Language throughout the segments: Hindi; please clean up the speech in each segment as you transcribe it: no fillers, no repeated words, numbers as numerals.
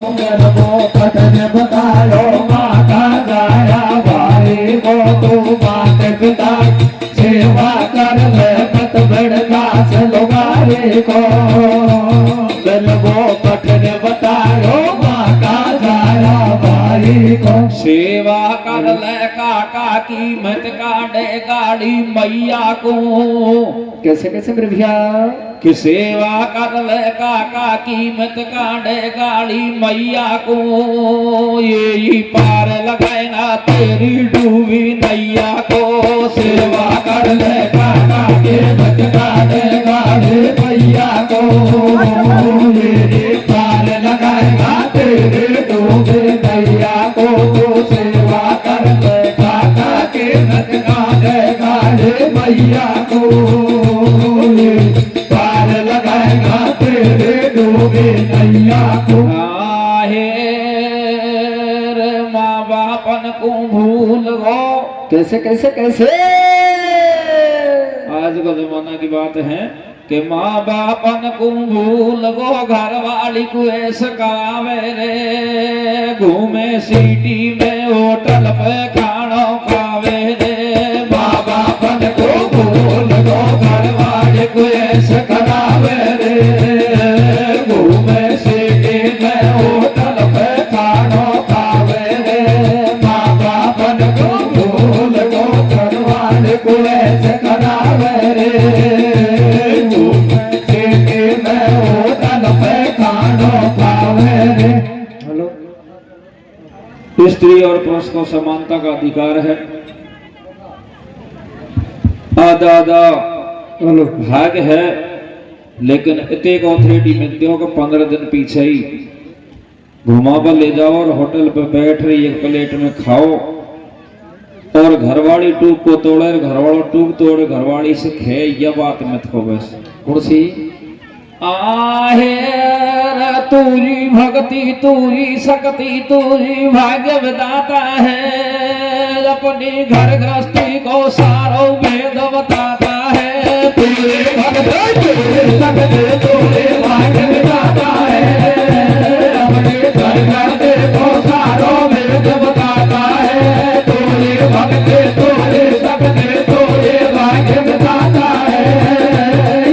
वो पतन बतायो माता जाया भाई को तू बात पिता सेवा कर ले मत भड़का चलोगारे को वो पतन बतायो माता जाया भाई को सेवा कर ले काका की मत काटे गाड़ी मैया को। कैसे कैसे मेरे भैया कि सेवा कर ले काका की मत काटे गाड़ी मैया को। ये ही पार लगाएगा तेरी डूबी नैया को। सेवा कर ले काका के मत काटे गाड़ी मैया को। ये पार लगाएगा तेरे डूबे नैया को। सेवा कर ले काका के मत काटे गाड़ी मैया को। पार लगाएगा तेरे डूबे नैया को। माँ बापन को भूल गो। कैसे कैसे कैसे आज का जमाना की बात है कि माँ बापन को भूल गो घर वाली को ऐसा करावे रे। घूमे सिटी में होटल पे खाना खावे रे। माँ बापन को भूल गो घर वाली को ऐसा करावे रे। घूमे सिटी में होटल पे खाना खावे रे। माँ बापन को भूल गो घर वाली को ऐसा करावे रे। स्त्री और पुरुष को समानता का अधिकार है। आधा आधा भाग्य है, लेकिन इतने को ऑथोरिटी मिलती हो कि 15 दिन पीछे ही घुमा पर ले जाओ और होटल पे बैठ रही एक प्लेट में खाओ और घरवाली टूक को तोड़े, घरवाला टूक तोड़े घरवाली से खे, यह बात मत हो। बस कुर्सी आहे तूरी भक्ति तूरी शक्ति तूरी भाग्य विधाता है। अपनी घर गृहस्थी को सारो वेद बताता है। तूरी भक्ति तूरी शक्ति तूरी भाग्य विधाता है। अपनी घर गृहस्थी को सारो वेद बताता है। तूरी भक्ति तूरी शक्ति तूरी भाग्य विधाता है।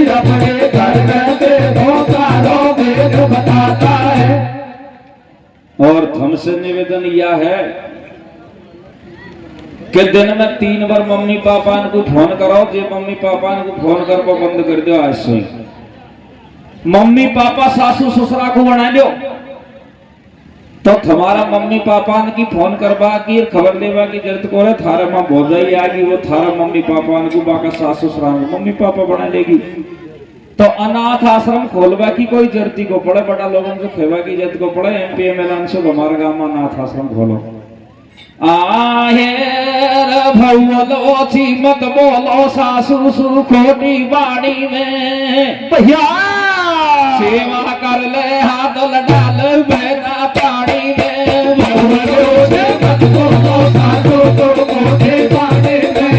अपने घर गृहस्थी को सारो वेद बताता है। और हमसे निवेदन यह है कि दिन में 3 बार मम्मी पापा को फोन करो। जे मम्मी पापा को फोन कर को बंद कर दो आज से। मम्मी पापा सासू ससुरा को बना लो तो तुम्हारा मम्मी पापा की फोन करवा की खबर लेवा की जरूरत को है। थारा माँ भोजाई आगी वो थारा मम्मी पापा को बाका सासू ससुरा मम्मी पापा बना लेगी। तो अनाथ आश्रम खोलवा की कोई जरूरत को पड़े। बड़ा लोगों से खेवा की जरूरत को पड़े। MP MLA से हमारे गांव में अनाथ आश्रम खोलो। आहे भौलो छी मत बोलो सासू सु खोटी बाड़ी में। भैया सेवा कर ले हाथ डाल बेटा पानी में। भौलो छी मत बोलो सासू सु खोटी बाड़ी में।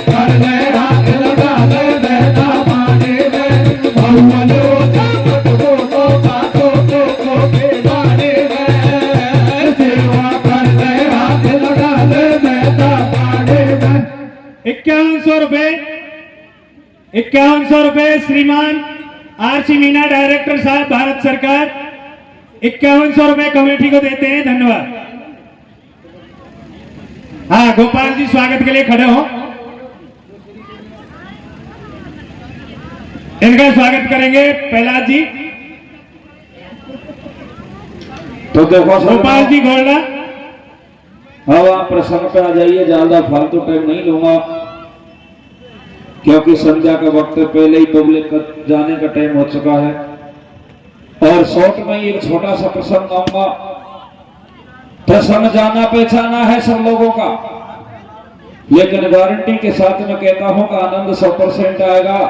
कर ले हाथ डाल बेटा पानी में। भौलो छी मत बोलो सासू सु खोटी बाड़ी में। सेवा 5100 रुपए श्रीमान RC मीना डायरेक्टर साहब भारत सरकार 5100 रुपए कमेटी को देते हैं। धन्यवाद। हाँ गोपाल जी स्वागत के लिए खड़े हो। इनका स्वागत करेंगे प्रहलाद जी। तो देखो गोपाल जी गोल्डा। अब आप प्रसंग पे आ जाइए। ज्यादा फालतू टाइम नहीं लूंगा क्योंकि संध्या का वक्त पहले ही पब्लिक का जाने का टाइम हो चुका है। और शॉर्ट में एक छोटा सा प्रसंग आऊंगा। प्रसंग जाना पहचाना है सब लोगों का, लेकिन गारंटी के साथ मैं कहता हूं कि आनंद 100% आएगा।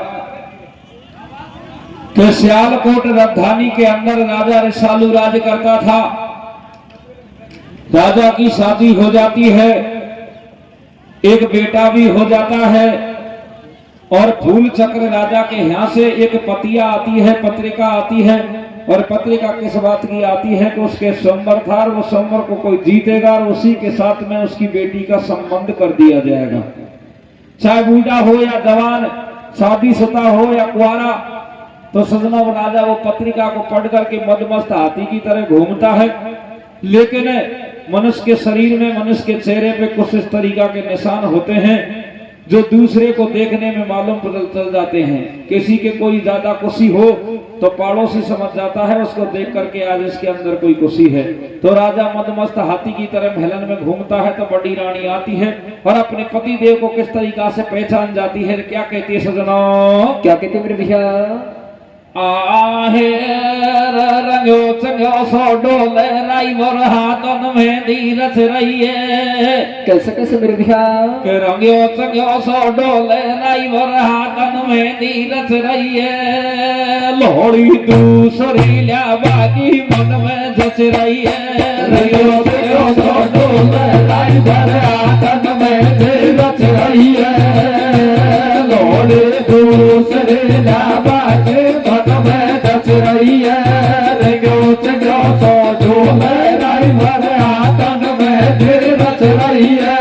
कि सियालकोट राजधानी के अंदर राजा रसालू राज करता था। राजा की शादी हो जाती है, एक बेटा भी हो जाता है और फूल चक्र राजा के यहाँ से एक पतिया आती है, पत्रिका आती है और पत्रिका किस बात की आती है कि उसके स्वयंवर था और वो स्वयंवर को कोई जीतेगा और उसी के साथ में उसकी बेटी का संबंध कर दिया जाएगा। चाहे बूढ़ा हो या जवान, शादीशुदा हो या कुआरा। तो सजनों राजा वो पत्रिका को पढ़ करके मदमस्त हाथी की तरह घूमता है, लेकिन मनुष्य के शरीर में, मनुष्य के चेहरे पे कुछ इस तरीका के निशान होते हैं जो दूसरे को देखने में मालूम चल जाते हैं। किसी के कोई ज्यादा खुशी हो तो पड़ोसी समझ जाता है उसको देख करके आज इसके अंदर कोई खुशी है। तो राजा मदमस्त हाथी की तरह महलन में घूमता है तो बड़ी रानी आती है और अपने पति देव को किस तरीका से पहचान जाती है। क्या कहती है सजनों? क्या कहते मेरे भैया? आहे रंगो चंगो सो डोले राई मोर हाथन में धीरज रही है। कैसे कैसे मेरे भैया? के रंगो चंगो सो डोले राई मोर हाथन में धीरज रही है। लोहड़ी दूसरी ल्या बाकी मन में जच रही है। रंगो चंगो सो डोले राई मोर हाथन में धीरज रही है। लोहड़ी दूसरी ल्या बाकी में दस रही है। रंगो चंगो सो डोले राई मोर हाथन में धीरज रही है।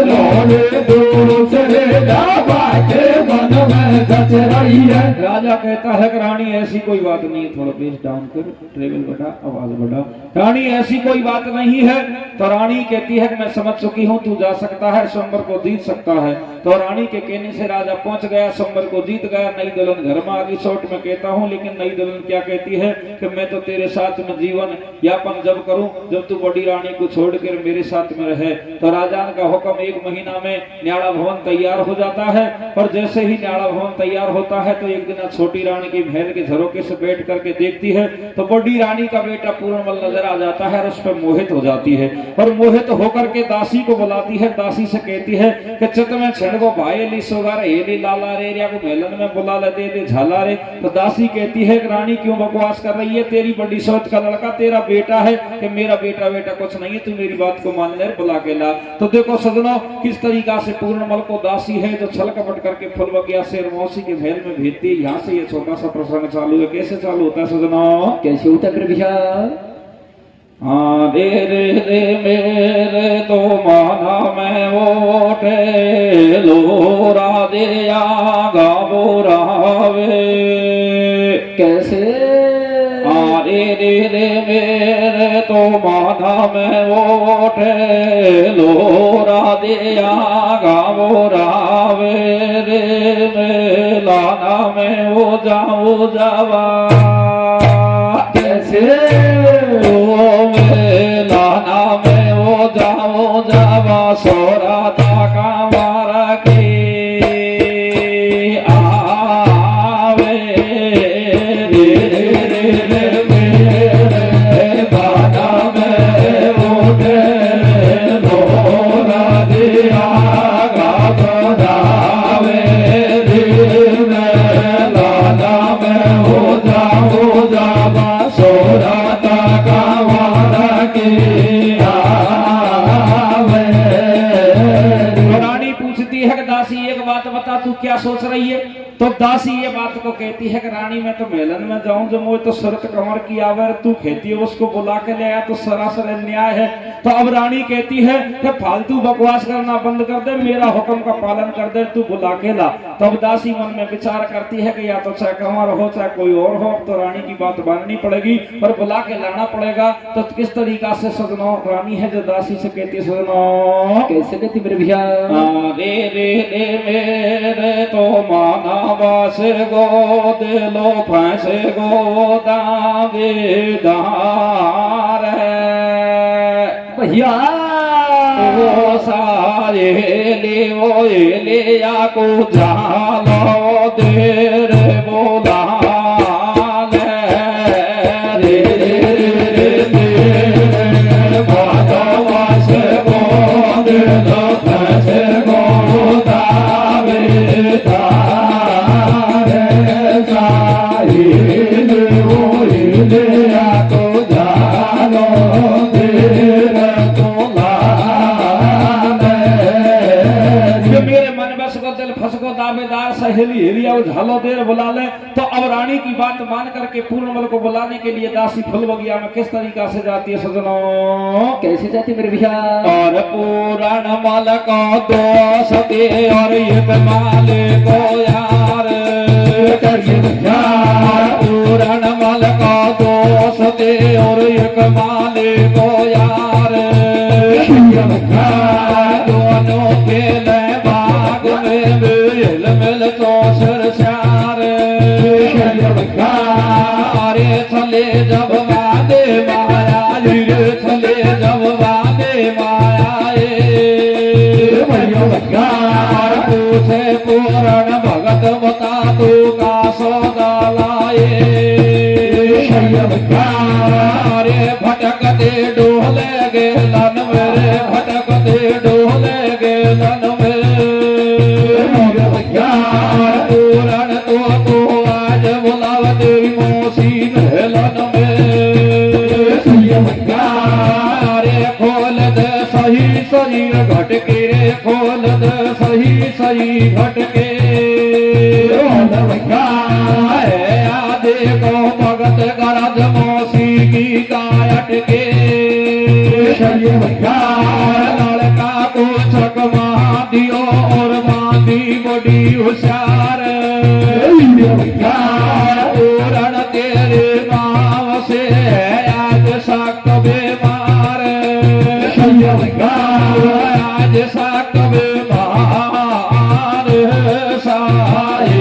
लोहड़ी दूसरी ल्या बाकी मन में दस रही है। राजा कहता है कि रानी ऐसी कोई बात नहीं है, थोड़ा बेस डाउन कर, ट्रेवल बढ़ा, आवाज बढ़ा। रानी ऐसी कोई बात नहीं है। तो रानी कहती है कि मैं समझ चुकी हूँ, तू जा सकता है, स्वयंवर को जीत सकता है। तो रानी के कहने से राजा पहुंच गया, स्वयंवर को जीत गया। नई दुल्हन घर में आ गई। शॉर्ट में कहता हूँ, लेकिन नई दुल्हन क्या कहती है कि मैं तो तेरे साथ में जीवन यापन जब करूं जब तू बड़ी रानी को छोड़कर मेरे साथ में रहे। तो राजा का हुक्म, 1 महीना में न्याड़ा भवन तैयार हो जाता है। और जैसे ही न्याड़ा भवन तैयार होता है तो एक दिन छोटी रानी की महल के झरोके से बैठ करके देखती है तो बड़ी रानी का बेटा पूर्णमल नजर आ जाता है और उस पर मोहित हो जाती है। और मोहित होकर के दासी को बुलाती है। दासी से कहती है कि चित में छिड़को भाई ली सोगा रे लाला रे रिया को मेलन में बुला ले दे झाला रे। तो दासी कहती है कि रानी क्यों बकवास कर रही है, तेरी बड़ी सोच का लड़का तेरा बेटा है। कि मेरा बेटा कुछ नहीं है, तू मेरी बात को मान ले, बुला के ला। तो देखो सजनों किस तरीका से पूर्णमल को दासी है जो छल कपट करके फुलवगिया शेर मौसी के महल में भेजती है। यहाँ से ये छोटा सा प्रसंग चालू है। कैसे चालू होता है सजनों? कैसे होता है भैया? हाँ रे रे रे मेरे तो माना मैं वोटे लोरा दे आगा बोरावे। कैसे? हाँ रे रे रे मेरे तो माना मैं वोटे लोरा दे आगा बोरावे रे मेलाना में वो जाऊँ जावा। कैसे? लाना में वो जाओ जावा सोरा का मारा के आवे रे रे रे मेरे बाना में उठे लोरा दिया गावे रे लाना में वो जाओ जावा सोरा रानी पूछती है कि दासी एक बात बता, तू क्या सोच रही है? तो दासी ये बात को कहती है कि रानी मैं तो मेलन में जाऊं जो मुझे तो शरत कंवर की आवर तू कहती है उसको बुला के ले आया तो सरासर अन्याय है। तो अब रानी कहती है कि फालतू बकवास करना बंद कर दे, मेरा हुक्म का पालन कर दे, तू बुला के ला। तो अब दासी मन में विचार करती है कि या तो चाहे कंवर हो चाहे कोई और हो, तो रानी की बात माननी पड़ेगी और बुला के लाना पड़ेगा। तो किस तरीका से सजनों रानी है जो दासी से कहती है सजनों कैसे कहती मेरे भैया? रे रे रे मेरे तो माना बास गो दिलो फंसे गो दावेदार भैया वो सारे ले या को जालो देर बोला रे रे रे बास गो दिलो फंसे गो सहेली हेली हेली आओ झालो देर बुला ले। तो अब रानी की बात मान करके पूर्णमल को बुलाने के लिए दासी फूल बगिया में किस तरीका से जाती है सजनों? कैसे जाती मेरे भैया? और पूरणमल को दोष दे और एक माले को यार करिए भैया। पूरणमल को दोष दे और एक माले को यार दोनों खेले बाग में मिल मिल तो सरसार अरे चले जब वादे माया रे चले जब वादे माया पूछे पूर्ण भगत बता तू का सौदा लाए अरे भटकते डोले गेलन मेरे भटकते डोले गेलन पूरण तो आज बुलाव तेरी मौसी मेलन अरे खोल दे सही सही घटके रे खोल दे सही सही घटके आदे को भगत गरज मौसी की कायट के लड़का को चकमा दियो और बांधी बड़ी होशियार पूरण तेरे गाँव से आज साक बेमार आज साक बेमार साए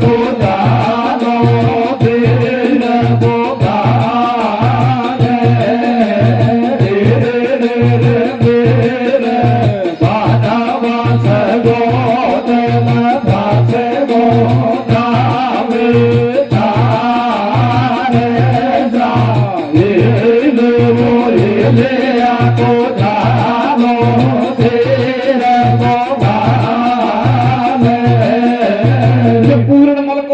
को जानो तेरे को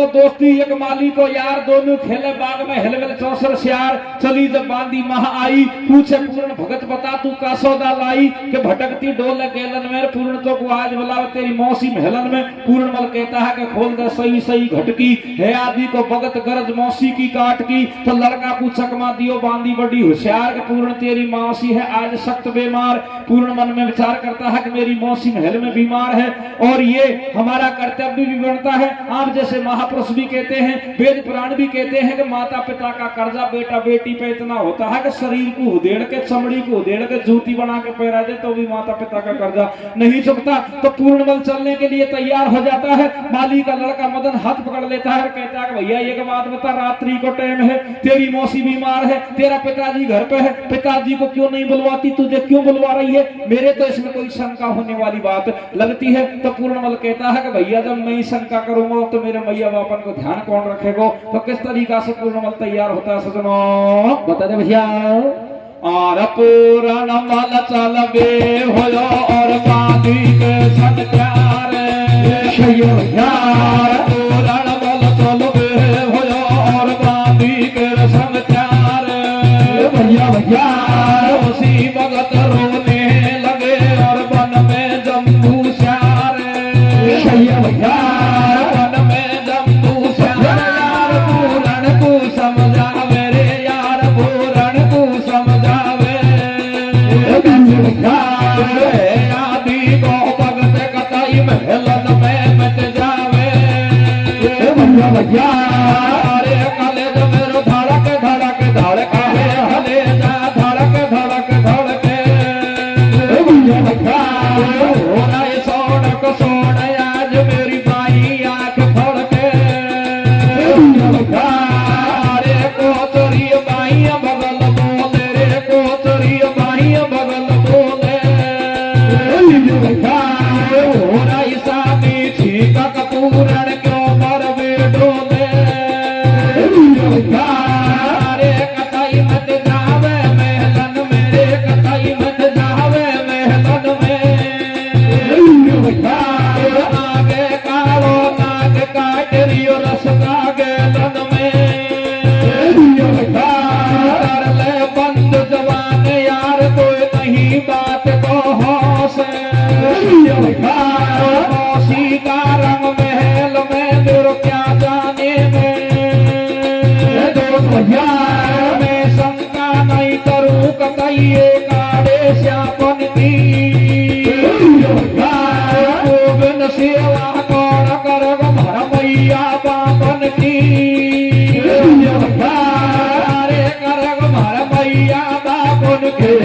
दोस्ती एक माली को यार दोनों खेले बाग में हिलमिल चौसर श्यार चली जब बांदी महा आई पूछे पूर्ण भगत बता तू का सौदा लाई के भटकती डोल गेलन में पूर्ण तो को आज बुलाव तेरी मौसी महलन में पूर्णमल कहता है कि खोल दे सही सही घटकी है आदि को भगत गरज मौसी की काट की तो लड़का को चकमा दियो बांदी बड़ी होशियार के पूर्ण तेरी मौसी है आज सख्त बीमार पूर्ण मन में विचार करता है कि मेरी मौसी महल में बीमार है और ये हमारा कर्तव्य भी बनता है। आप जैसे महापुरुष भी कहते हैं वेद पुराण भी कहते हैं कि माता पिता का कर्जा बेटा बेटी पे इतना होता है कि शरीर को उधेड़ के चमड़ी को उधेड़ के जूती बना के पहरा दे तो भी माता पिता का कर्जा नहीं चुकता। तो पूर्णमल चलने के लिए तैयार हो जाता है। माली का लड़का मदन हाथ पकड़ लेता है और कहता है भैया एक बात बता रात्रि को टाइम है तेरी मौसी बीमार है तेरा पिताजी घर पे है पिताजी को क्यों नहीं बुलवाती तुझे क्यों बुलवा रही है? मेरे तो इसमें कोई शंका होने वाली बात लगती है। तो पूर्णमल कहता है कि भैया जब मैं शंका करूंगा तो मेरे मैया बापन को ध्यान कौन रखेगा? तो किस तरीका से पूर्णमल तैयार होता है सजनों बता दे भैया। और पूर्णमल चल बे होयो और बांधी के सन प्यार पूर्णमल चल बे होयो और बांधी के सन प्यार भैया भैया उसी भगत रोने लगे और वन में जम्बू श्यार भैया भैया वन में जम्बू श्यार पूरण को समझा मेरे यार पूरण को समझावे आदि को भगत कतई महलन में मत जावे भैया अरे कलेज मेरो धड़क धड़क धड़क है हले जा धड़क धड़क धड़के होना ये सोनक सोन आज मेरी बाई आंख फड़के अरे कोतरी बाई बगल बोले रे कोतरी बाई बगल बोले होना ईसा मीठी का पूरण क्यों मर बेडोले अरे कतई मत जावे महलन मेरे कतई मत जावे महलन में आगे कालो नाग काट रियो रस लागे लन में कर ले बंद जवान यार कोई नहीं बात को होश मौसी भैया मैं शंका नहीं करूं कतई ये काले श्यापन की गोविंद सेवा कौन करग भर मैया बापन की अरे करग भर मैया बापन के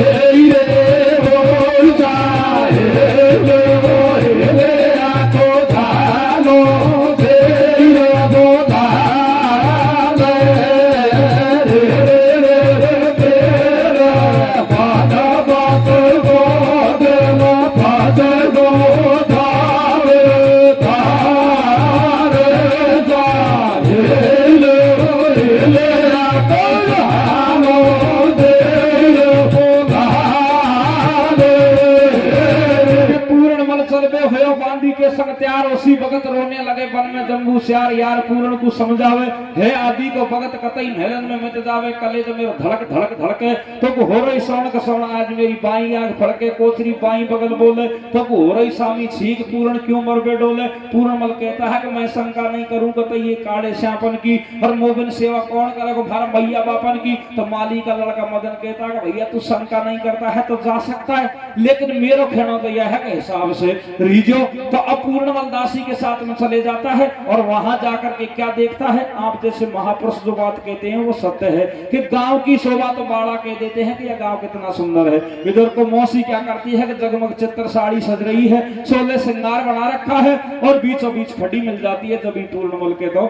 के संग त्यार उसी भगत रोने लगे वन में जम्बू श्यार यार पूर्ण को समझावे है आदि को भगत कतई महलन में मिट जावे कलेज में धड़क धड़क धड़के तो को हो रही सोन का सोन आज मेरी बाई आंख फड़के कोचरी बाई बगल बोले तो को हो रही सामी छीक पूर्ण क्यों मरबे डोले पूर्ण मल कहता है कि मैं शंका नहीं करूं कतई ये काले श्यापन की और मोबिन सेवा कौन करेगा भार मैया बापन की तो माली का लड़का मदन कहता है भैया तू शंका नहीं करता है तो जा सकता है लेकिन मेरा कहना तो यह है कि हिसाब से रीजो तो अब पूर्णमल दासी के साथ में चले जाता है और वहां जाकर के क्या देखता है आप जैसे महापुरुष जो बात कहते हैं वो सत्य है कि गांव की शोभा तो बाड़ा कह देते हैं कि यह गांव कितना सुंदर है। इधर को मौसी क्या करती है कि जगमग चित्र साड़ी सज रही है 16 श्रृंगार बना रखा है और बीचों बीच खड़ी मिल जाती है जब पूर्णमल के तो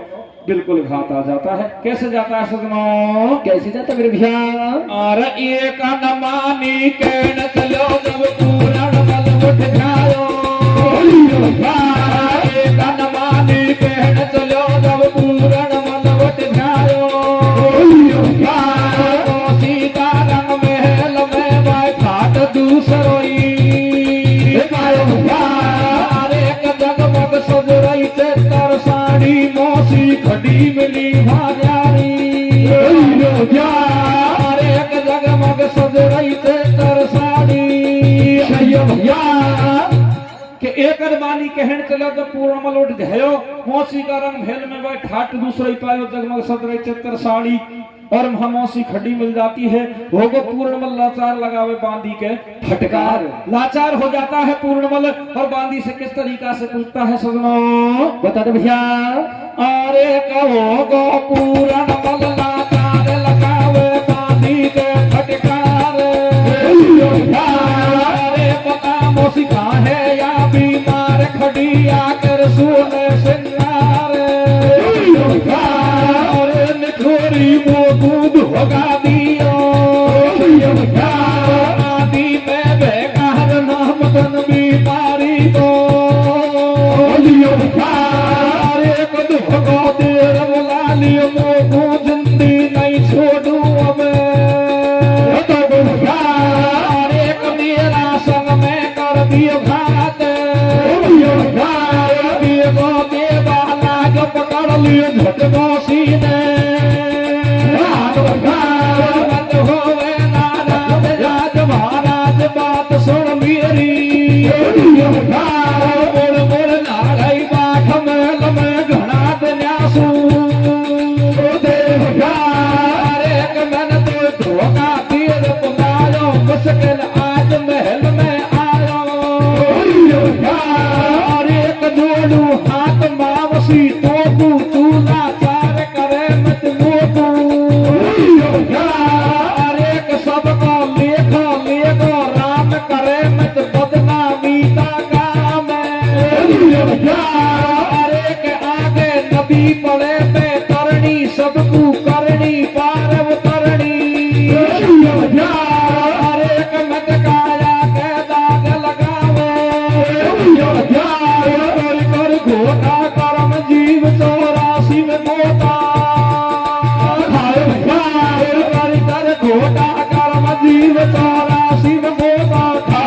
बिल्कुल घात आ जाता है। कैसे जाता है सजनों कैसे जाता मेरे भैया अरे एक नमानी कहन चलो जब पूर्णमल उठ जाओ नमानी कहन चलो जब पूर्णमल उठ जाओ सीता रंग महल में बैठाट दूसरोई जगमग सज रही चित्र साड़ी मौसी खड़ी मिली भाजारी एक जगमग सज रही चित्र साड़ी कि एक अरबानी कहन चलो जब पूर्णमल उठ गयो मौसी का रंग भेल में वह ठाट दूसरे पायो जगमग सदरे चित्र साड़ी और मौसी खड़ी मिल जाती है होगो पूर्णमल लाचार लगावे बांदी के फटकार लाचार हो जाता है पूर्णमल और बांदी से किस तरीका से पूछता है सजनों बता दे भैया अरे कहो गो पूर्णमल लाचार लगावे बांदी के फटकार अरे पता मौसी कहाँ है या बीमार खड़ी आकर सोने सिंगार और निखोरी वो दूध होगा दियो आदि में बेकार नाम तन बीमारी को एक दुखो देर बुला लियो मोको जिंदी नहीं छोड़ू अब एक मेरा संग में कर दियो घात पकड़ लियो झटको सीने होवे नाराज राज महाराज बात सुन मेरी बोल नाराई बाठ मेल में घना दन्यासू एक मैंने तो धोखा तीर पुनायो मुश्किल आज महल में आयो और एक जोड़ू हाथ मावसी तो तू लाचार करे मत मोटू एक सबको लेखो लेखो राम करे मत बदनामी का काम एक आगे नबी पड़े पे करनी सबको करनी पार करनी एक मत काया के दाग लगावे कर घोटा कर्म जीव 84 में मोटा कर घोटा कर्म जीव 84 में मोटा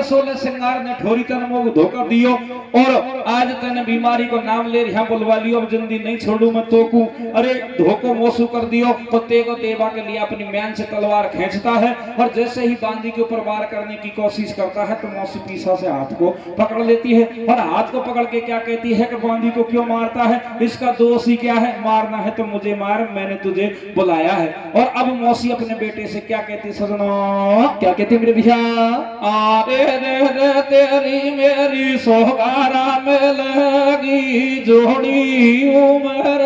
सोले श्रृंगार ने ठोरी तन मोग धोखा दियो और आज तने बीमारी को नाम ले यहाँ बुलवा लियो, अब जिंदगी नहीं छोड़ू मैं तो को। अरे धोखो मोसू कर दियो तो तेगो तेबा के लिए अपनी म्यान से तलवार खींचता है और जैसे ही बांदी के ऊपर वार करने की कोशिश करता है तो मौसी पीछा से हाथ को पकड़ लेती है और हाथ को पकड़ के क्या कहती है कि बांदी को क्यों मारता है, इसका दोष ही क्या है, मारना है तो मुझे मार, मैंने तुझे बुलाया है। और अब मौसी अपने बेटे से क्या कहती है सजनों, क्या कहती मेरे भैया, आरे रे रे तेरी मेरी सोहगारा में लगी जोड़ी उम्र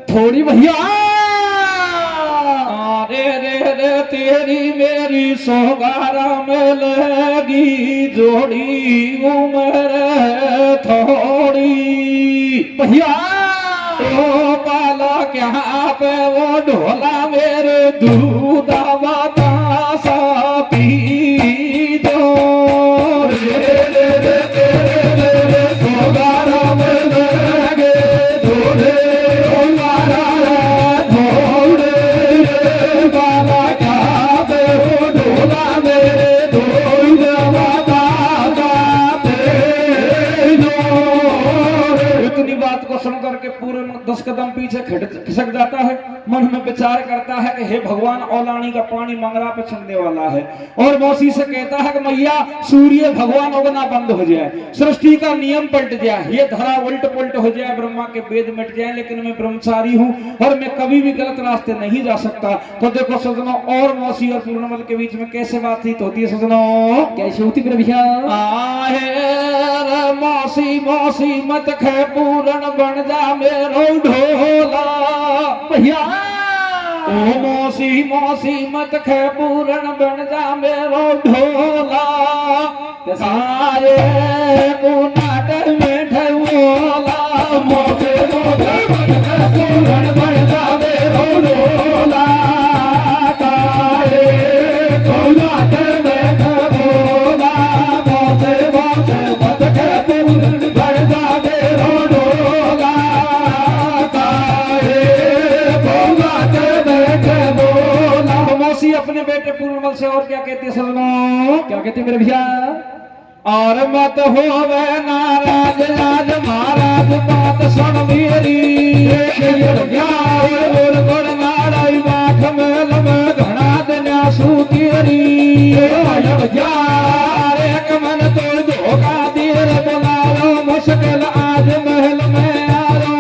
थोड़ी भैया, आरे रे रे तेरी मेरी सोहगारा में लगी जोड़ी उम्र थोड़ी भैया, ओ पाला क्या पे वो ढोला मेरे दूधा बतासा पी दो रे रे रे रे रे सोगारा में लगे धोले मारा धोले रे बाला क्या पे वो ढोला मेरे दूधा बतासा पी दो। इतनी बात को सुन करके पूरे 10 कदम पीछे खिसक जाता है, मन में विचार करता है कि हे भगवान औलानी का पानी मंगरा पे छिड़ने वाला है और मौसी से कहता है कि मैया सूर्य भगवान उगना बंद हो जाए, सृष्टि का नियम पलट जाए, ये धरा उल्ट पुलट हो जाए, ब्रह्मा के वेद मिट जाए, लेकिन मैं ब्रह्मचारी हूँ और मैं कभी भी गलत रास्ते नहीं जा सकता। तो देखो सजनों और मौसी और पूर्णमल के बीच में कैसे बातचीत होती है सजनों, कैसे होती है भैया, मौसी मौसी मत खे पूरण बन जा मेरो ढोला भैया, ओ मौसी मौसी मत खे पूरण बन जा मेरो ढोला, आए नाट में ढोला मोटे मोटे मत खे पूरण बन जा मेरो ढोला, नाट में ढोला मोटे मोटे मत खे पूरण बन जा मेरो ढोला, मौसी अपने बेटे पूर्णमल से और क्या कहती है सजनों, क्या कहती है मेरे भैया, और मत होवे नाराज आज महाराज बात सुन मेरी, और गुण नाराई बाख मेल में घना देना सू तेरी, एक मन तो धोखा देर बुलाओ मुश्किल आज महल में आयो,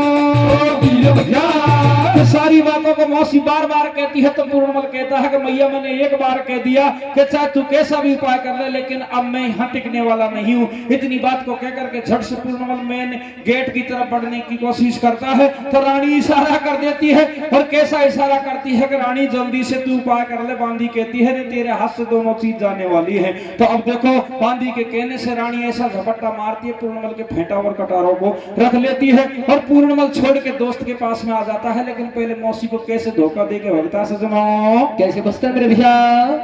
सारी बातों को मौसी बार बार कहती है तो पूर्णमल कहता है कि मैया मैंने एक बार कह दिया कि चाहे तू कैसा भी उपाय कर ले, लेकिन अब मैं यहाँ टिकने वाला नहीं हूँ। इतनी बात को कहकर के झट से पूर्णमल मेन गेट की तरफ बढ़ने की कोशिश करता है तो रानी इशारा कर देती है और कैसा इशारा करती है कि रानी जल्दी से तू उपाय कर ले, बांदी कहती है तेरे हाथ से दोनों चीज जाने वाली है। तो अब देखो बांदी के कहने से रानी ऐसा झपट्टा मारती है, पूर्णमल के फेंटा और कटारों को रख लेती है और पूर्णमल छोड़ के दोस्त के पास में आ जाता है, लेकिन पहले मौसी को कैसे धोखा दे के भगता सजनों कैसे बसता है मेरे भैया,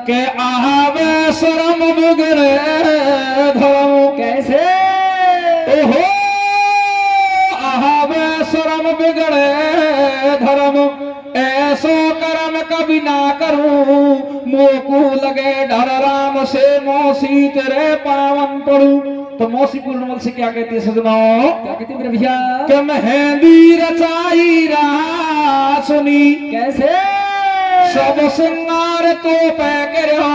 के आवे शरम बिगड़े धर्म कैसे, ओहो आवे शरम बिगड़े धर्म ऐसो कर्म कभी ना करूं, मोकू लगे डर राम से मौसी तेरे पावन पड़ू। तो मौसी पूर्णमल से क्या कहती है सजनों, क्या कहती है मेरे भैया, कि मेहंदी रचाई रहा सुनी कैसे, सब सिंगार तो पै करो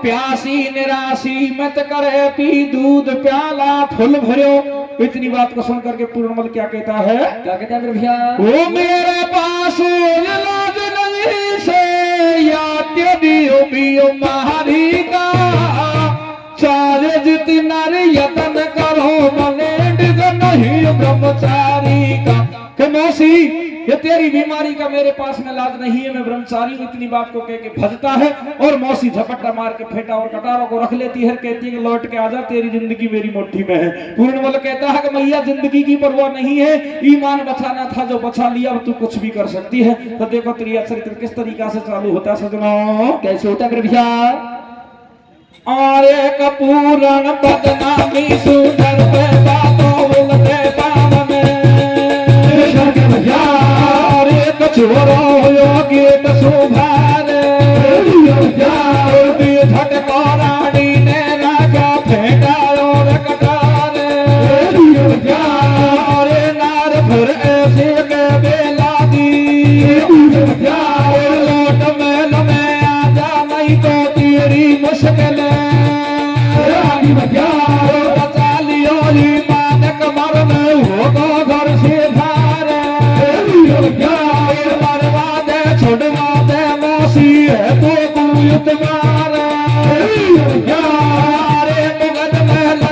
प्यासी निराशी मत करे पी दूध प्याला फुल भरो। इतनी बात को सुन करके पूर्णमल क्या कहता है, क्या कहता है मेरे भैया, वो मेरे पास इलाज नहीं से या दियो बियो मारी का, चारे जितना यतन करो मने डिग नहीं ब्रह्मचारी का, कि मौसी ये तेरी बीमारी का मेरे पास में इलाज नहीं है, मैं ब्रह्मचारी हूं। इतनी बात को कह के भजता है और मौसी झपट्टा मार के फेंटा और कटारों को रख लेती है, कहती है कि लौट के आजा, तेरी जिंदगी मेरी मुट्ठी में है। पूर्णमल कहता है कि मैया जिंदगी की परवाह नहीं है, ईमान बचाना था जो बचा लिया, अब तू कुछ भी कर सकती है। तो देखो तेरा चरित्र किस तरीका से चालू होता है सजनों, कैसे होता है भैया, और एक पूर्ण बदनामी सुंदर पे बातों उलटे पाव में, और एक छोरो योगी सुभारे झटको रानी ने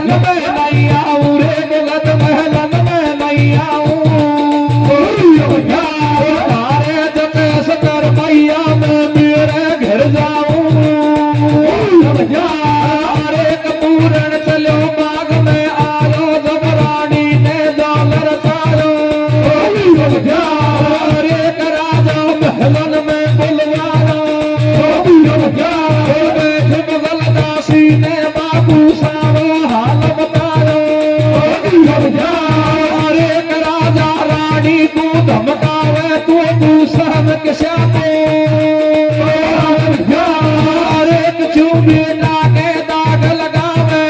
महल में नहीं आऊं रे मुगल महलन में नहीं आऊं तारे जतेश कर मैया मैं मेरे घर जाऊं तारे कपूरन चलो बाग में आयो जब रानी ने जाल रचायो तारे राजा महलन में बुलवाया बैठ मुगल दासी ने बाबू सारो हाल बतायो अरे राजा रानी को धमकावे तू दूसर किसा को अरे बेटा के दाग लगावे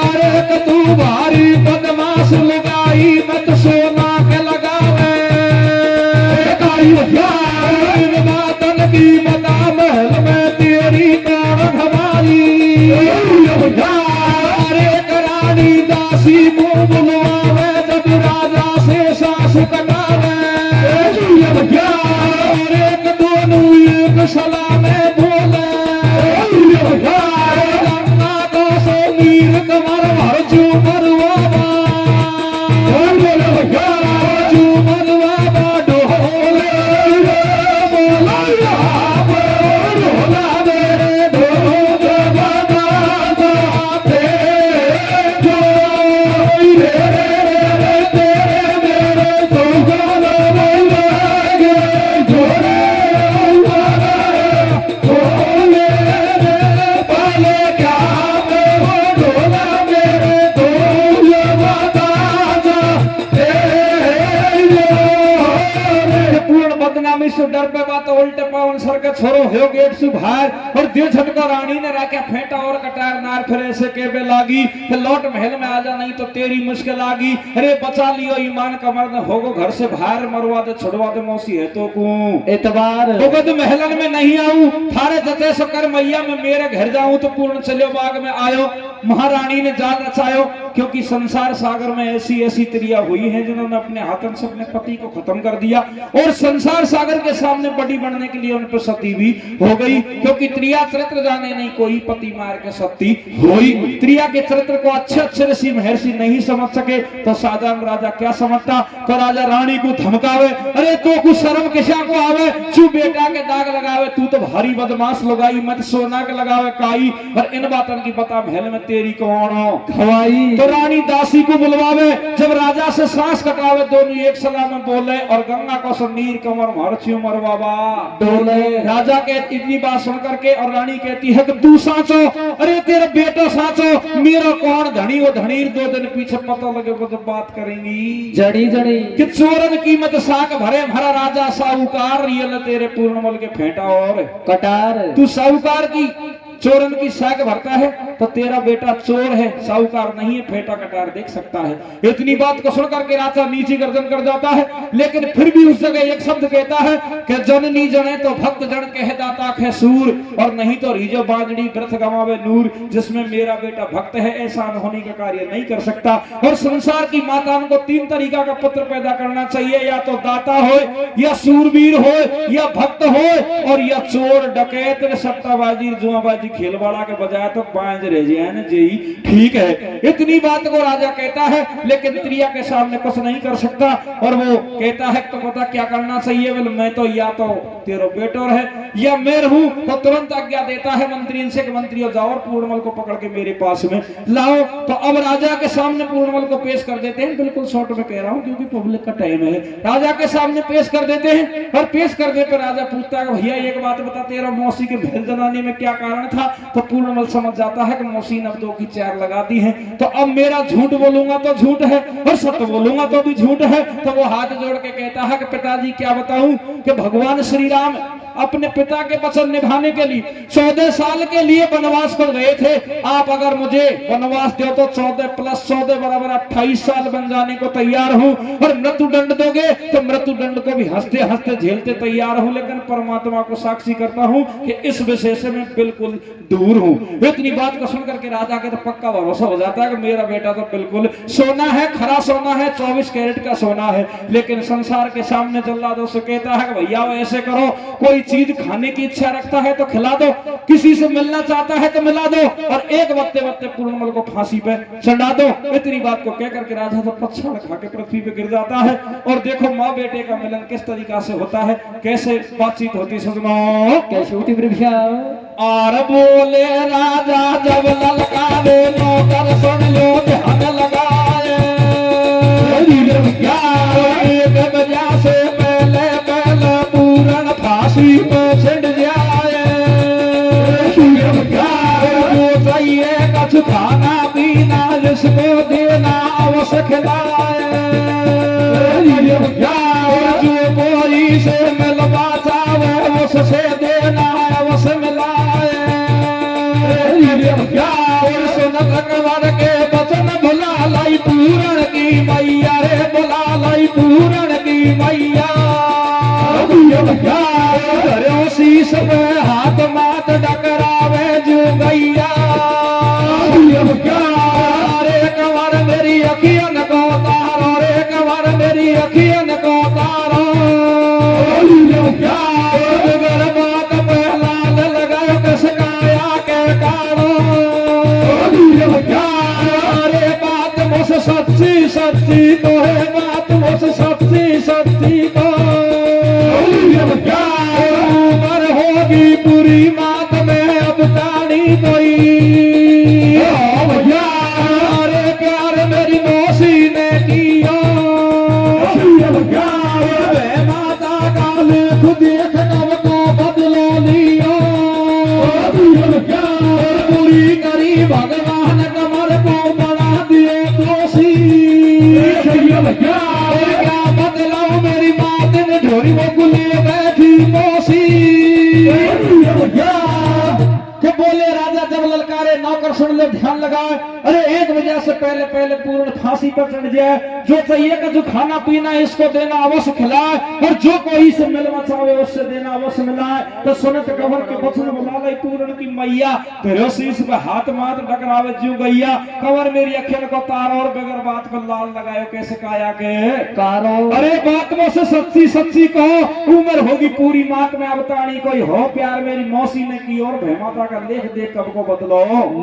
अरे तू भारी बदमाश लगाई मत सोना के लगावे बातन की बता महल में तेरी कार हमारी अरे रानी दासी मुंह बुलवावे जब राजा से सास कटावे अरे दोनों एक सलाह में बोले गंगा को सो मीर कमर भर झूमर बाबा झूमर बाबा डोले बोला मेरे ढोल बाबा गाते जो बदनामी से डर पे बात उल्टे पावन सर के छोरो हो गेट से बाहर और दिल झटका रानी ने राख्या फेंटा और कटार नार फिर ऐसे केबे लागी कि लौट महल में आ जा नहीं तो तेरी मुश्किल आगी अरे बचा लियो ईमान कमर न होगो घर से बाहर मरवा दे छुड़वा दे मौसी है तो को एतबार होगो तो महलन में नहीं आऊं थारे जते सो कर मैया में मेरे घर जाऊं तो पूर्ण चलो बाग में आयो महारानी ने जाल रचायो क्योंकि संसार सागर में ऐसी ऐसी त्रिया हुई हैं जिन्होंने अपने हाथन से अपने पति को खत्म कर दिया और संसार सागर के सामने बड़ी बनने के लिए उन पर सती भी हो गई क्योंकि त्रिया चरित्र जाने नहीं कोई पति मार के सती हुई त्रिया के चरित्र को अच्छे अच्छे ऋषि महर्षि नहीं समझ सके तो साधारण राजा क्या समझता तो राजा रानी को धमकावे अरे तो कुछ शर्म किसा को आवे चू बेटा के दाग लगावे तू तो भारी बदमाश लगाई मत सोना के लगावे काई और इन बातन की बता महल में तेरी कौन हो खवाई तो रानी दासी को बुलवावे जब राजा से सांस कटावे दोनों एक सलाह में बोले और गंगा को समीर कमर मरछियो मर बाबा डोले राजा के इतनी बात सुन करके और रानी कहती है कि तू साचो अरे तेरा बेटा साचो मेरा कौन धनी वो धनी 2 दिन पीछे पता लगेगा जब बात करेंगी जड़ी जड़ी कि चोरन कीमत साक भरे भरा राजा साहूकार रियल तेरे पूर्णमल के फेंटा और कटार तू साहूकार की चोरन की साग भरता है तो तेरा बेटा चोर है साहूकार नहीं है फेंटा कटार देख सकता है इतनी बात को सुन करके राजा नीचे गर्दन कर जाता है लेकिन फिर भी उस जगह एक शब्द कहता है कि जननी जने तो भक्त जन कह दाता है सूर और नहीं तो रीजो बाजड़ी व्रत गवावे नूर जिसमें मेरा बेटा भक्त है ऐसा होने का कार्य नहीं कर सकता और संसार की माताओं को 3 तरीका का पुत्र पैदा करना चाहिए या तो दाता हो या सूरवीर हो या भक्त हो और या चोर डकैत सट्टाबाजी जुआबाजी खेलवाड़ा के बजाय तो 5 रह जाए जी ठीक है इतनी बात को राजा कहता है लेकिन त्रिया के सामने कुछ नहीं कर सकता और वो कहता है तो पता क्या करना चाहिए बोले मैं तो या तो तेरा बेटो है या मैं रहूं तो तुरंत आज्ञा देता है मंत्री से कि मंत्री जाओ और पूर्णमल को पकड़ के मेरे पास में लाओ तो अब राजा के सामने पूर्णमल को पेश कर देते हैं बिल्कुल शॉर्ट में कह रहा हूं क्योंकि पब्लिक का टाइम है राजा के सामने पेश कर देते हैं और पेश करने पर राजा पूछता है भैया एक बात बता तेरा मौसी के भेल जनाने में क्या कारण था तो पूर्णमल समझ जाता है कि मौसी ने अब 2 की 4 लगा दी है तो अब मेरा झूठ बोलूंगा तो झूठ है और सत्य बोलूंगा तो भी झूठ है तो वो हाथ जोड़ के कहता है कि पिताजी क्या बताऊं कि भगवान श्री राम अपने पिता के वचन निभाने के लिए 14 साल के लिए वनवास पर गए थे आप अगर मुझे वनवास दो तो 14 + 14 बराबर 28 साल बन जाने को तैयार हूं और मृत्यु दंड दोगे तो मृत्यु दंड को भी हंसते हंसते झेलते तैयार हूं लेकिन परमात्मा को साक्षी करता हूं कि इस विषय से मैं बिल्कुल दूर हूं इतनी बात को सुनकर के राजा के तो पक्का भरोसा हो जाता है कि मेरा बेटा तो बिल्कुल सोना है खरा सोना है 24 कैरेट का सोना है लेकिन संसार के सामने जल्लादों से कहता है कि भैया ऐसे करो कोई कोई चीज खाने की इच्छा रखता है तो खिला दो, किसी से मिलना चाहता है तो मिला दो, और एक वक्ते वक्ते पूर्णमल को फांसी पे चढ़ा दो। इतनी बात को कहकर के राजा तो पछाड़ खा के पृथ्वी पे गिर जाता है। और देखो माँ बेटे का मिलन किस तरीका से होता है, कैसे बातचीत होती सजनों, कैसे होती मेरे भैया? और बोले राजा जब ललकारे नौकर सुन लो ध्यान लगाए, एक बजा से पहले पहले पूरन फांसी पे छिड़ जाए। वो चाहिए कछ खाना पीना जिसको देना अवश्य खिलाए, जो कोई से मिलवा चाहे उससे देना अवश्य मिलाए। सुनत कंवर के वचन बुला लाई पूरण की मैया रे, बुला लाई पूरण की मैया। धर्यो शीश पे हाथ मात डकरावे जो गैया, रे कंवर मेरी अखियन को तारो, रे कंवर मेरी अखियन को तारो। अगर बात पहला लगा कसकाया के कारो, अरे बात मुझ सच्ची सच्ची को है, बात मुझ सच्ची सच्ची को। उम्र होगी पूरी मात में अब ताड़ी कोई, अरे प्यार मेरी मौसी ने किया। माता का लेख देख नव को बदलो लिया, पूरी करी भगवान कमर को बना दिए दोषी। क्या बदलाओ मेरी मात ने ढोरी वो गुले बैठी मौसी। के बोले राजा जब ललकारे नौकर सुन लो ध्यान लगाए, अरे एक बजे से पहले पहले पूर्ण फांसी पर चढ़ जाए, जो चाहिए का जो खाना पीना है इसको देना अवश्य खिलाए, और जो कोई से मिलना चाहे उससे देना अवश्य मिलाए। तो सुनत कंवर के वचन बुला लाई पूर्ण की मैया, तेरे शीश पे हाथ मात डकरावे जो गैया। कंवर मेरी अखियन को तार और बगैर बात को लाल लगायो कैसे काया के कारो। अरे बात में से सच्ची सच्ची कहो, उम्र होगी पूरी मात में अब तानी कोई हो, प्यार मेरी मौसी ने की और भैमाता का लेख देख कब को बदलो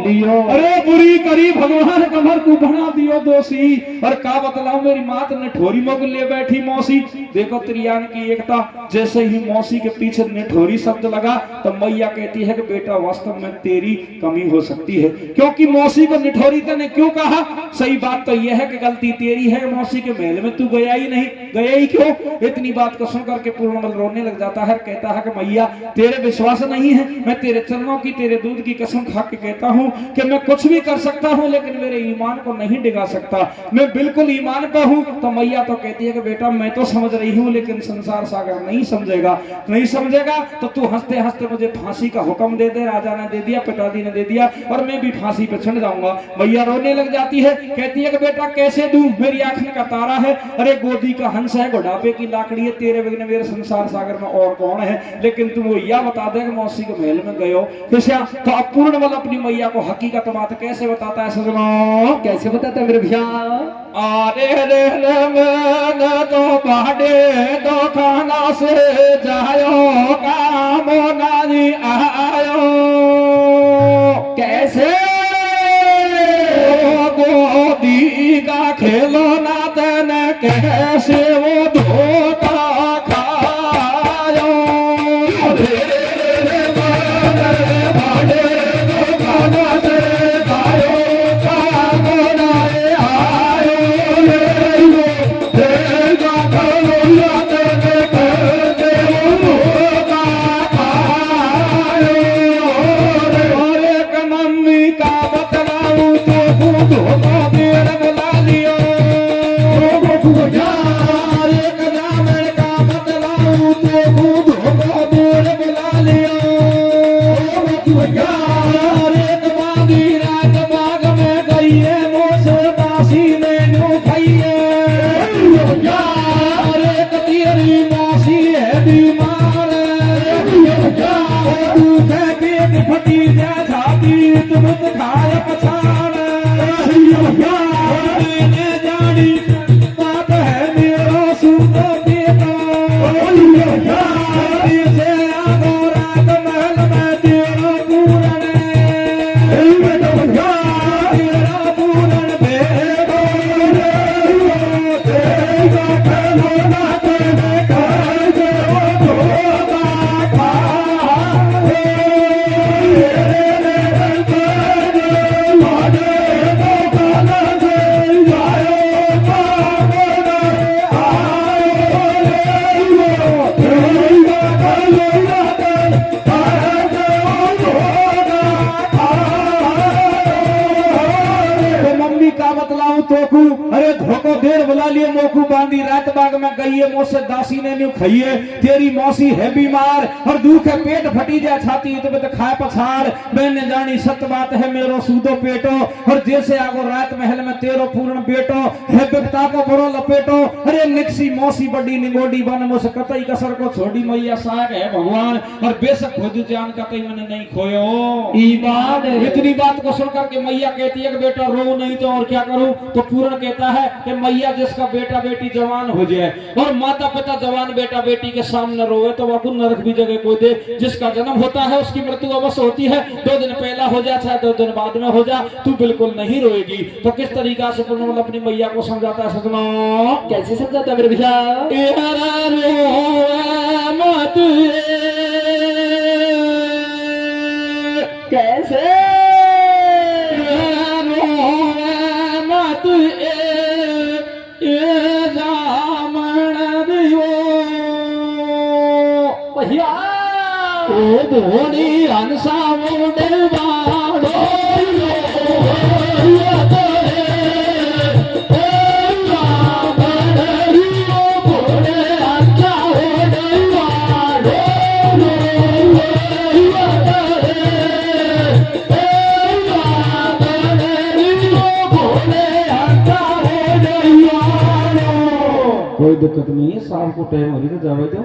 लियो। अरे बुरी करी भगवान कमर को बना दियो दोषी, और का बतलाओ मेरी मात ने ठोरी मोग ले बैठी मौसी। देखो त्रियान की एकता, जैसे ही मौसी के पीछे निठोरी शब्द लगा तो मैया कहती है कि बेटा वास्तव में तेरी कमी हो सकती है, क्योंकि मौसी को निठोरी ने क्यों कहा। सही बात तो यह है कि गलती तेरी है, मौसी के महल में तू गया ही नहीं, गया ही क्यों। इतनी बात को सुनकर के पूर्णमल रोने लग जाता है, कहता है कि मैया तेरे विश्वास नहीं है, मैं तेरे चरणों की तेरे दूध की कसम खा के कहता हूँ कि मैं कुछ भी कर सकता हूँ लेकिन मेरे ईमान को नहीं डिगा सकता, मैं बिल्कुल ईमान का हूँ। तो मैया तो कहती है कि बेटा मैं तो समझ रही हूँ लेकिन संसार सागर नहीं समझेगा, नहीं समझेगा तो तू हंसते हंसते मुझे फांसी का हुक्म दे दे। राजा ने दे दिया, पिताजी ने दे दिया, और मैं भी फांसी पे चढ़ जाऊंगा। मैया रोने लग जाती है, कहती है कि बेटा कैसे दूं, मेरी आंखों का तारा है, अरे गोदी का हंस है, बुढ़ापे की लाकड़ी है, तेरे बिना मेरे संसार सागर में और कौन है। लेकिन तुम वो यह बता दे कि मौसी के महल में गए हो किसा। तो अब पूर्णमल अपनी मैया को हकीकत बात कैसे बताता है सजनों, कैसे बताता है मेरे भैया। अरे रे मैं तो बाडे दो खाना से जायो काम नानी आयो, कैसे गोदी का खेलो ना तेने कैसे वो धोखा खायो। का बतलाऊं तोकू, अरे धोको देर बुला लिए मोकू बांधी रात बाग में गई है मोसे दासी ने न्यू खाइए, तेरी मौसी है बीमार और दुख है पेट फटी जा छाती तो खाए पछाड़, मैंने जानी सत्य बात है मेरो सूदो पेटो, और जैसे आगो रात महल में तेरो पूर्ण बेटो है बिपता को बड़ो लपेटो, अरे निकसी मौसी बड़ी निगोडी बन मुझसे कतई कसर को छोड़ी मैया साग है भगवान, और बेशक खुद जान कतई मैंने नहीं खोयो। इतनी बात को सुनकर के मैया कहती है कि बेटा रो नहीं तो और क्या करूं, तो पूर्ण कहता है कि मैया जिसका बेटा बेटी जवान हो जाए और माता पिता जवान बेटा बेटी के सामने रोए तो वह नरक भी जगह कोई दे, जिसका जन्म होता है उसकी मृत्यु अवश्य होती है, 2 दिन पहला हो जा चाहे 2 दिन बाद में हो जा, तू बिल्कुल नहीं रोएगी। तो किस तरीका से पूर्ण अपनी मैया को समझाता है सजनों, कैसे समझाता है मेरे भैया? कैसे? भैया धोनी हंसा कोई दिक्कत नहीं है, शाम को टाइम हो रही तो जावे दो,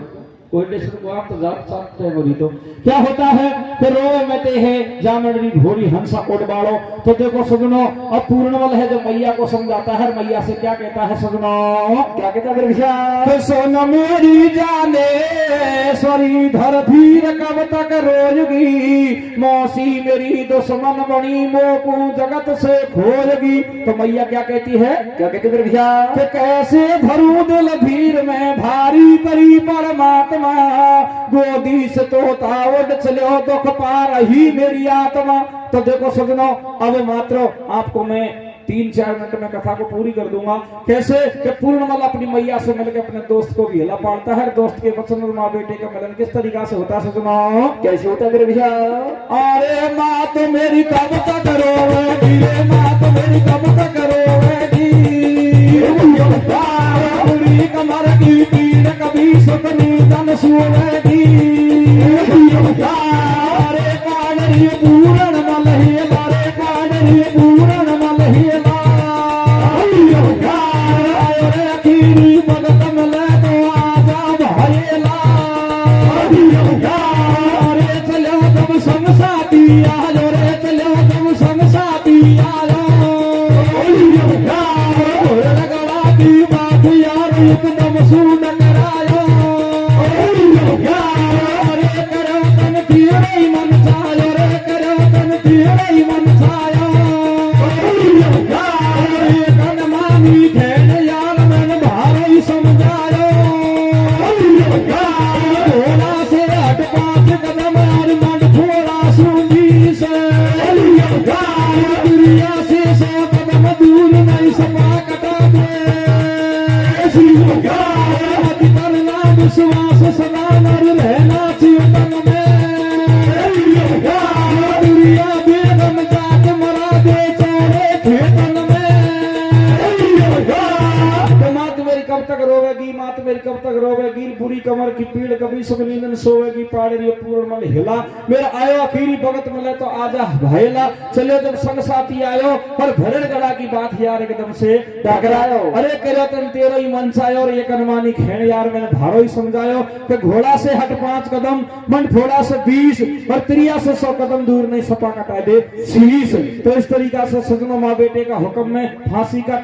कोई टेंशन को आप तो जात साथ टाइम हो रही तो क्या होता है फिर रोवे में ते है जामड़ी घोड़ी हंसा कोट बाड़ो। तो देखो सजनो अब पूर्णवल है जो मैया को समझाता है, मैया से क्या कहता है सजनो, क्या कहता है भैया? सोना मेरी जाने सॉरी धरती कब तक रोजगी, मौसी मेरी दुश्मन बनी मोकू जगत से खोजगी। तो मैया क्या कहती है, क्या कहती है भैया? कैसे धरू दिल धीर में भारी करी परमात्मा, गोदी से तोता उड़ चलो दुख पा रही मेरी आत्मा। तो देखो सजनो अब मात्र आपको मैं 3-4 मिनट में कथा को पूरी कर दूंगा। कैसे कि पूर्णमल अपनी मैया से मिलकर अपने दोस्त को भी हिला पाड़ता है, दोस्त के वचन और माँ बेटे का मिलन किस तरीका से होता है सजनो, कैसे होता है मेरे भैया? अरे माँ तो मेरी कब तक रोवेगी रे, माँ तो मेरी कब तक रोवेगी, कमर की पीड़ कभी सुखनी तन सुवेगी, अरे कानरी पूरण मलहिला, रे कानरी पूरण मलहिला, अरे अखीरी भगत मिले तो आजा भाईला, अरे चलो तुम संग साथी आलो, रे चलो तुम संग साथी आलो, लगड़ा की बात यार एकदम सुन करायो, अरे करो तन तेरे मन छायो, रे करो तन तेरे मन छायो, अरे कन मानी खेल यार मन भारी समझायो, थोड़ा से हट 5 कदम और मन थोड़ा सूंगी से, दुनिया से 100 कदम दूर नहीं सपा कटा दे, करना विश्वास सदा नर रहना चिंतन में, दुनिया बेगम जात मरा दे चारे खेतन में, तो मात मेरी कब तक रोवेगी, मात मेरी कब तक रोवेगी, बुरी कमर की पीड़ कभी सुख नींदन सोवेगी, पाड़री पूर्णमल हिला, मेरा आयो आखिरी भगत मिले तो आजा भाईला, चलो जब संग साथी आयो पर भरण गड़ा की बात यार एकदम से टकरायो, अरे करो तन तेरो ही मन छायो, और ये कनमानी खेण यार मैंने भारो ही समझायो कि घोड़ा से हट 5 कदम, मन फोड़ा से 20 और त्रिया से 100 कदम दूर नहीं सपा कटा दे शीश। तो इस तरीका से सजनों माँ बेटे का हुक्म में फांसी का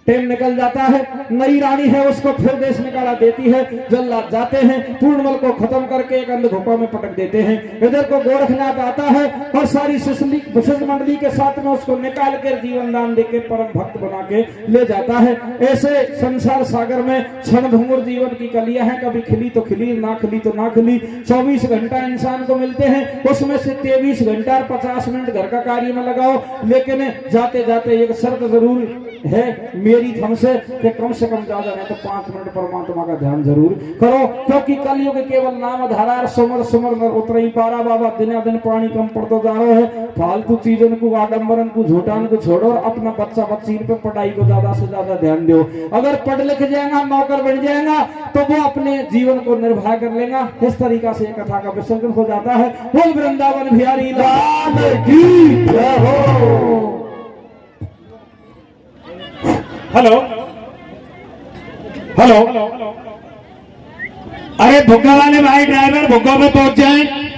टाइम निकल जाता है, नई रानी है उसको फिर देश निकाला देती है, जल्लाद जाते हैं पूर्णमल को खत्म करके एक अंधगुफा में पटक देते हैं। इधर को गोरखनाथ आता है और सारी शिष्य मंडली के साथ में उसको निकाल कर जीवन दान देके परम भक्त बना के ले जाता है। ऐसे संसार सागर में क्षण भंगुर जीवन की कलियां हैं, कभी खिली तो खिली, ना खिली तो ना खिली। 24 घंटा इंसान को मिलते हैं, उसमें से 23 घंटा और 50 मिनट घर का कार्य में लगाओ, लेकिन जाते जाते एक शर्त जरूर है मेरी हमसे कि कम से कम ज्यादा नहीं तो 5 मिनट परमात्मा का ध्यान जरूर करो, क्योंकि कलयुग केवल नाम धारा सुमर सुमर में उतरई पारा बाबा। दिन दिन पानी कम पड़ता जा रहा है। फालतू चीजों को, आडम्बरन को, झूठान को छोड़ो और अपना बच्चा बच्ची पे पढ़ाई को ज्यादा से ज्यादा ध्यान दो। अगर पढ़ लिख जाएगा, नौकर बन जाएगा तो वो अपने जीवन को निर्वाह कर लेगा। इस तरीका से कथा का विसर्जन हो जाता है। बोल वृंदावन बिहारी लाल की जय हो। हेलो हेलो, अरे भुग्गा वाले भाई ड्राइवर भुग्गा में पहुंच जाएं।